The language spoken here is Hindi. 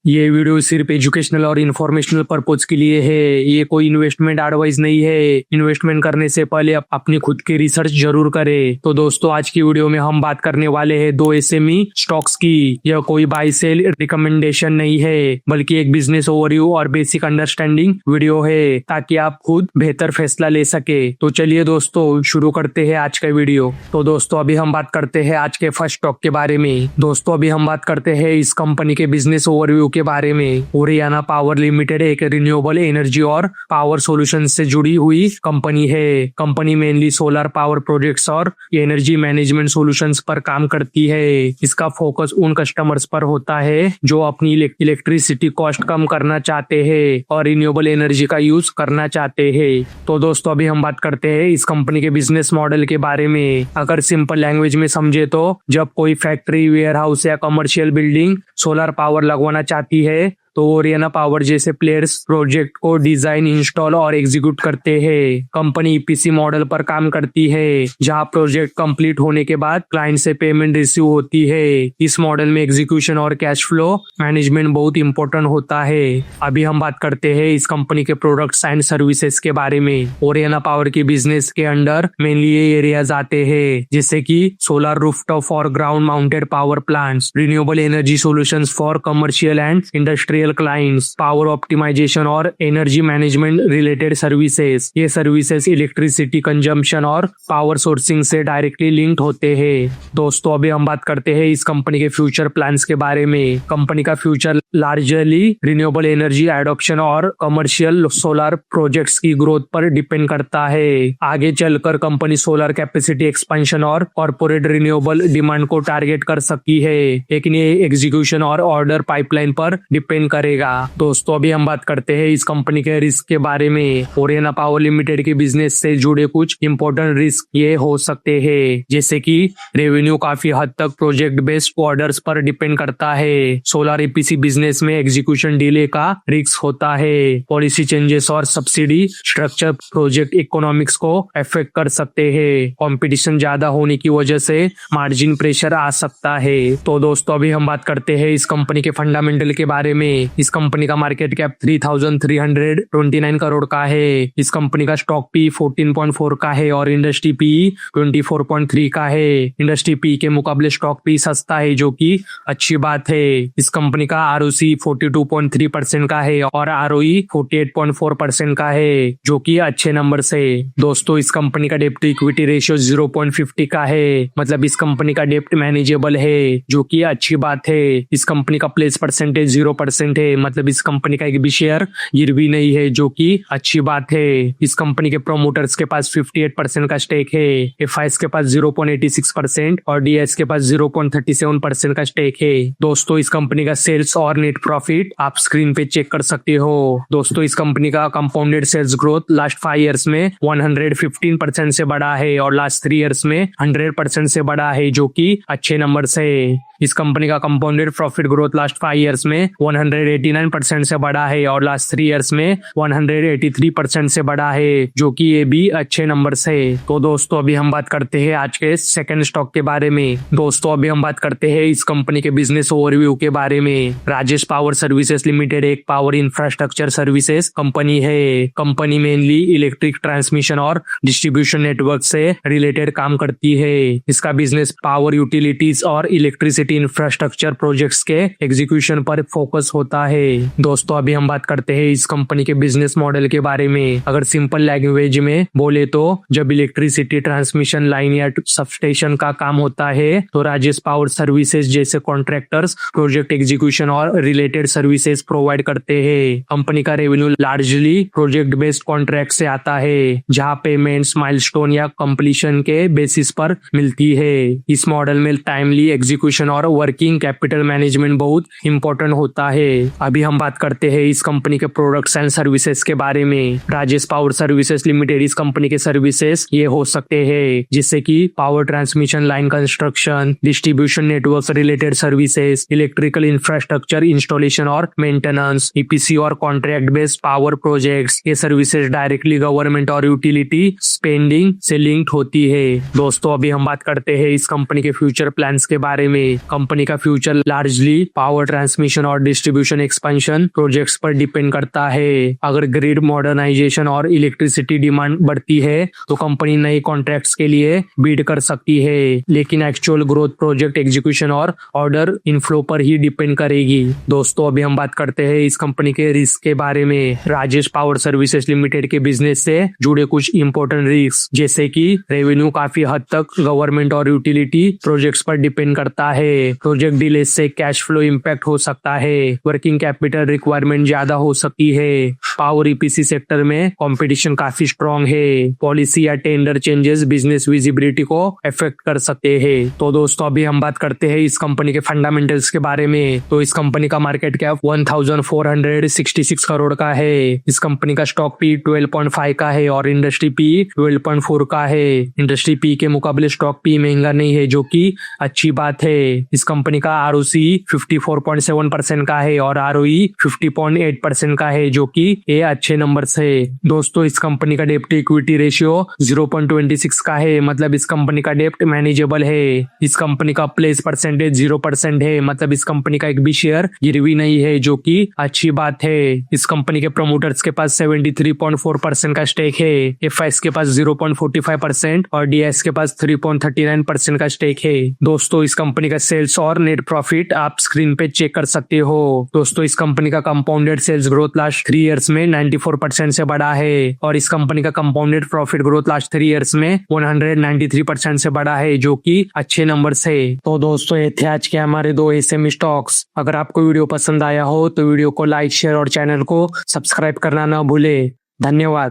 ये वीडियो सिर्फ एजुकेशनल और इन्फॉर्मेशनल पर्पज के लिए है। ये कोई इन्वेस्टमेंट एडवाइस नहीं है। इन्वेस्टमेंट करने से पहले अपनी खुद की रिसर्च जरूर करें। तो दोस्तों, आज की वीडियो में हम बात करने वाले हैं दो एसएमई स्टॉक्स की। यह कोई बाय सेल रिकमेंडेशन नहीं है, बल्कि एक बिजनेस ओवरव्यू और बेसिक अंडरस्टैंडिंग वीडियो है, ताकि आप खुद बेहतर फैसला ले सके। तो चलिए दोस्तों, शुरू करते हैं आज का वीडियो। तो दोस्तों, अभी हम बात करते हैं आज के फर्स्ट स्टॉक के बारे में। दोस्तों, अभी हम बात करते हैं इस कंपनी के बिजनेस ओवरव्यू के बारे में। ओरियाना पावर लिमिटेड एक रिन्यूएबल एनर्जी और पावर सॉल्यूशन से जुड़ी हुई कंपनी है। Company mainly solar power projects और एनर्जी मैनेजमेंट सॉल्यूशंस पर काम करती है। इसका फोकस उन कस्टमर्स पर होता है जो अपनी इलेक्ट्रिसिटी कॉस्ट कम करना चाहते हैं और रिन्यूएबल एनर्जी का यूज करना चाहते हैं। तो दोस्तों, अभी हम बात करते हैं इस कंपनी के बिजनेस मॉडल के बारे में। अगर सिंपल लैंग्वेज में समझे तो जब कोई फैक्ट्री, वेयर हाउस या कमर्शियल बिल्डिंग सोलर पावर लगवाना चाहती है, तो ओरियाना पावर जैसे प्लेयर्स प्रोजेक्ट को डिजाइन, इंस्टॉल और एग्जीक्यूट करते हैं। कंपनी ईपीसी मॉडल पर काम करती है, जहां प्रोजेक्ट कंप्लीट होने के बाद क्लाइंट से पेमेंट रिसीव होती है। इस मॉडल में एग्जीक्यूशन और कैश फ्लो मैनेजमेंट बहुत इंपॉर्टेंट होता है। अभी हम बात करते हैं इस कंपनी के प्रोडक्ट्स एंड सर्विसेज के बारे में। ओरियाना पावर की बिजनेस के अंडर मेनली ये एरियाज आते हैं, जैसे कि सोलर रूफटॉप और ground mounted power plants, renewable energy solutions for commercial and industrial clients, power optimization और एनर्जी मैनेजमेंट रिलेटेड सर्विसेज। ये सर्विसेज इलेक्ट्रिसिटी कंजम्पशन और पावर सोर्सिंग से डायरेक्टली लिंक्ड होते हैं। दोस्तों, अभी हम बात करते हैं इस कंपनी के फ्यूचर प्लान्स के बारे में। कंपनी का future largely renewable energy adoption और कमर्शियल सोलर प्रोजेक्ट्स की ग्रोथ पर डिपेंड करता है। आगे चलकर कंपनी सोलर कैपेसिटी एक्सपेंशन और कॉर्पोरेट रिन्यूएबल डिमांड को टारगेट कर सकती है, लेकिन ये एग्जीक्यूशन और ऑर्डर पाइपलाइन पर डिपेंड करेगा। दोस्तों, अभी हम बात करते हैं इस कंपनी के रिस्क के बारे में। ओरियाना पावर लिमिटेड के बिजनेस से जुड़े कुछ इंपॉर्टेंट रिस्क ये हो सकते हैं, जैसे कि रेवेन्यू काफी हद तक प्रोजेक्ट बेस्ड ऑर्डर्स पर डिपेंड करता है। सोलर ईपीसी बिजनेस में एग्जीक्यूशन डिले का रिस्क होता है। पॉलिसी चेंजेस और सब्सिडी स्ट्रक्चर प्रोजेक्ट इकोनॉमिक्स को अफेक्ट कर सकते हैं। कंपटीशन ज्यादा होने की वजह से मार्जिन प्रेशर आ सकता है। तो दोस्तों, अभी हम बात करते हैं इस कंपनी के फंडामेंटल के बारे में। इस कंपनी का मार्केट कैप 3,329 करोड़ का है। इस कंपनी का स्टॉक पी 14.4 का है और इंडस्ट्री पी 24.3 का है। इंडस्ट्री पी के मुकाबले स्टॉक पी सस्ता है, जो कि अच्छी बात है। इस कंपनी का आरओसी 42.3% का है और आरओई 48.4% का है, जो कि अच्छे नंबर से। दोस्तों, इस कंपनी का डेप्ट टू इक्विटी रेशियो 0.50 का है, मतलब इस कंपनी का डेप्ट मैनेजेबल है, जो कि अच्छी बात है। इस कंपनी का प्लेस परसेंटेज 0% है, मतलब इस कंपनी का एक भी शेयर गिरवी नहीं है, जो कि अच्छी बात है। इस कंपनी के प्रोमोटर्स के पास 58% का स्टेक है। एफआईएस के पास 0.86% और डीएस के पास 0.37% का स्टेक है। दोस्तों, इस कंपनी का सेल्स और नेट प्रॉफिट आप स्क्रीन पे चेक कर सकते हो। दोस्तों, इस कंपनी का compounded sales growth last 5 years में 115% से बढ़ा है और लास्ट 3 इयर्स में 100% से बढ़ा है, जो कि अच्छे नंबर से। इस कंपनी का compounded profit growth last 5 years में 189% से बढ़ा है और लास्ट 3 इयर्स में 183% से बढ़ा है, जो कि ये भी अच्छे नंबर से। तो दोस्तों, अभी हम बात करते हैं आज के सेकंड स्टॉक के बारे में। दोस्तों, अभी हम बात करते हैं इस कंपनी के बिजनेस ओवरव्यू के बारे में। राजेश पावर सर्विसेज लिमिटेड एक पावर इंफ्रास्ट्रक्चर सर्विसेज कंपनी है। कंपनी मेनली इलेक्ट्रिक ट्रांसमिशन और डिस्ट्रीब्यूशन नेटवर्क से रिलेटेड काम करती है। इसका बिजनेस पावर यूटिलिटीज और इलेक्ट्रिसिटी इंफ्रास्ट्रक्चर प्रोजेक्ट्स के एग्जीक्यूशन पर फोकस होता है। दोस्तों, अभी हम बात करते हैं इस कंपनी के बिजनेस मॉडल के बारे में। अगर सिंपल लैंग्वेज में बोले तो जब इलेक्ट्रिसिटी ट्रांसमिशन लाइन या सबस्टेशन का काम होता है, तो राजेश पावर सर्विसेज जैसे कॉन्ट्रैक्टर्स प्रोजेक्ट एग्जीक्यूशन और रिलेटेड सर्विसेज प्रोवाइड करते हैं। कंपनी का revenue largely project based contract से आता है, जहां पेमेंट्स माइलस्टोन या कंप्लीशन के बेसिस पर मिलती है। इस मॉडल में टाइमली एग्जीक्यूशन और वर्किंग कैपिटल मैनेजमेंट बहुत इंपॉर्टेंट होता है। अभी हम बात करते हैं इस कंपनी के प्रोडक्ट्स एंड सर्विसेज के बारे में। राजेश पावर सर्विसेज लिमिटेड इस कंपनी के सर्विसेज ये हो सकते हैं, जिससे कि power transmission line construction, distribution network related services, electrical infrastructure installation और मेंटेनेंस, ईपीसी और कॉन्ट्रैक्ट बेस्ड पावर प्रोजेक्ट्स। ये सर्विसेज डायरेक्टली गवर्नमेंट और यूटिलिटी स्पेंडिंग से लिंक्ड होती है। दोस्तों, अभी हम बात करते हैं इस कंपनी के फ्यूचर प्लान्स के बारे में। कंपनी का फ्यूचर लार्जली पावर ट्रांसमिशन और डिस्ट्रीब्यूशन एक्सपेंशन प्रोजेक्ट्स पर डिपेंड करता है। अगर ग्रिड मॉडर्नाइजेशन और इलेक्ट्रिसिटी डिमांड बढ़ती है तो कंपनी नए कॉन्ट्रैक्ट्स के लिए बीड कर सकती है, लेकिन एक्चुअल ग्रोथ प्रोजेक्ट एग्जीक्यूशन और ऑर्डर इनफ्लो पर ही डिपेंड करेगी। दोस्तों अभी हम बात करते हैं इस कंपनी के रिस्क के बारे में। राजेश पावर सर्विसेज लिमिटेड के बिजनेस से जुड़े कुछ इंपॉर्टेंट रिस्क, जैसे कि रेवेन्यू काफी हद तक गवर्नमेंट और यूटिलिटी प्रोजेक्ट्स पर डिपेंड करता है। प्रोजेक्ट डिले से कैश फ्लो इम्पैक्ट हो सकता है, वर्किंग कैपिटल रिक्वायरमेंट ज्यादा हो सकती है। पावर ईपीसी सेक्टर में कंपटीशन काफी स्ट्रांग है। पॉलिसी या टेंडर चेंजेस बिजनेस विजिबिलिटी को अफेक्ट कर सकते हैं। तो दोस्तों अभी हम बात करते हैं इस कंपनी के फंडामेंटल्स के बारे में। तो इस कंपनी का मार्केट कैप 1466 करोड़ का है। इस कंपनी का स्टॉक पी 12.5 का है और इंडस्ट्री पी 12.4 का है। इंडस्ट्री पी के मुकाबले स्टॉक पी महंगा नहीं है, जो कि अच्छी बात है। इस कंपनी का आरओसी 54.7% का है और आरओई 50.8% का है, जो कि ये अच्छे नंबर्स है। दोस्तों इस कंपनी का डेप्ट इक्विटी रेशियो 0.26 का है, मतलब इस कंपनी का डेप्ट मैनेजेबल है। इस कंपनी का प्लेस परसेंटेज 0% है, मतलब इस कंपनी का एक भी शेयर गिरवी नहीं है, जो कि अच्छी बात है। इस कंपनी के प्रमोटर्स के पास 73.4% का स्टेक है। एफआईएस के पास 0.45% और डीएस के पास 3.39% का स्टेक है। दोस्तों इस कंपनी का सेल्स और नेट प्रॉफिट आप स्क्रीन पे चेक कर सकते हो। दोस्तों इस कंपनी का compounded sales growth last 3 years में 94% से बढ़ा है और इस कंपनी का compounded profit growth last 3 years में 193% से बढ़ा है, जो कि अच्छे नंबर्स है। तो दोस्तों ये थे आज के हमारे 2 एसएमई स्टॉक्स। अगर आपको वीडियो पसंद आया हो तो वीडियो को लाइक, शेयर और चैनल को सब्सक्राइब करना ना भूले। धन्यवाद।